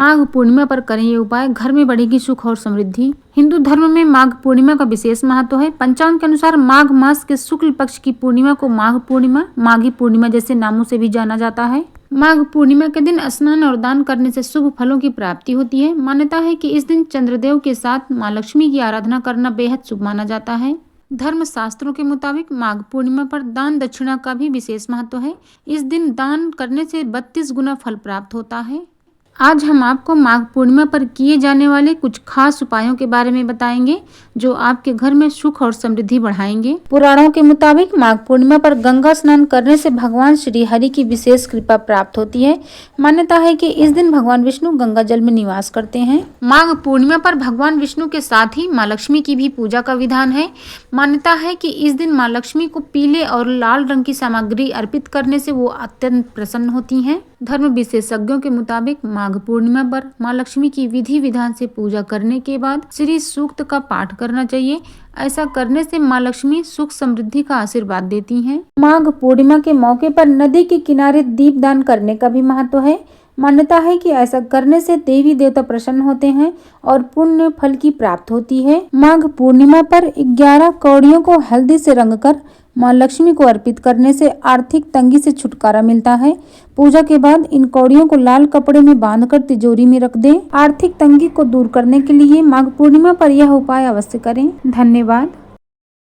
माघ पूर्णिमा पर करें ये उपाय, घर में बढ़ेगी सुख और समृद्धि। हिंदू धर्म में माघ पूर्णिमा का विशेष महत्व है। पंचांग के अनुसार माघ मास के शुक्ल पक्ष की पूर्णिमा को माघ पूर्णिमा, माघी पूर्णिमा जैसे नामों से भी जाना जाता है। माघ पूर्णिमा के दिन स्नान और दान करने से शुभ फलों की प्राप्ति होती है। मान्यता है कि इस दिन चंद्रदेव के साथ मां लक्ष्मी की आराधना करना बेहद शुभ माना जाता है। धर्म शास्त्रों के मुताबिक माघ पूर्णिमा पर दान दक्षिणा का भी विशेष महत्व है। इस दिन दान करने से 32 गुना फल प्राप्त होता है। आज हम आपको माघ पूर्णिमा पर किए जाने वाले कुछ खास उपायों के बारे में बताएंगे जो आपके घर में सुख और समृद्धि बढ़ाएंगे। पुराणों के मुताबिक माघ पूर्णिमा पर गंगा स्नान करने से भगवान श्री हरि की विशेष कृपा प्राप्त होती है। मान्यता है कि इस दिन भगवान विष्णु गंगा जल में निवास करते हैं। माघ पूर्णिमा पर भगवान विष्णु के साथ ही माँ लक्ष्मी की भी पूजा का विधान है। मान्यता है कि इस दिन माँ लक्ष्मी को पीले और लाल रंग की सामग्री अर्पित करने से वो अत्यंत प्रसन्न होती हैं। धर्म विशेषज्ञों के मुताबिक माघ पूर्णिमा पर माँ लक्ष्मी की विधि विधान से पूजा करने के बाद श्री सूक्त का पाठ करना चाहिए। ऐसा करने से माँ लक्ष्मी सुख समृद्धि का आशीर्वाद देती हैं। माघ पूर्णिमा के मौके पर नदी के किनारे दीपदान करने का भी महत्व है। मान्यता है कि ऐसा करने से देवी देवता प्रसन्न होते हैं और पुण्य फल की प्राप्ति होती है। माघ पूर्णिमा पर 11 कौड़ियों को हल्दी से रंगकर माँ लक्ष्मी को अर्पित करने से आर्थिक तंगी से छुटकारा मिलता है। पूजा के बाद इन कौड़ियों को लाल कपड़े में बांधकर तिजोरी में रख दें। आर्थिक तंगी को दूर करने के लिए माघ पूर्णिमा पर यह उपाय अवश्य करें। धन्यवाद।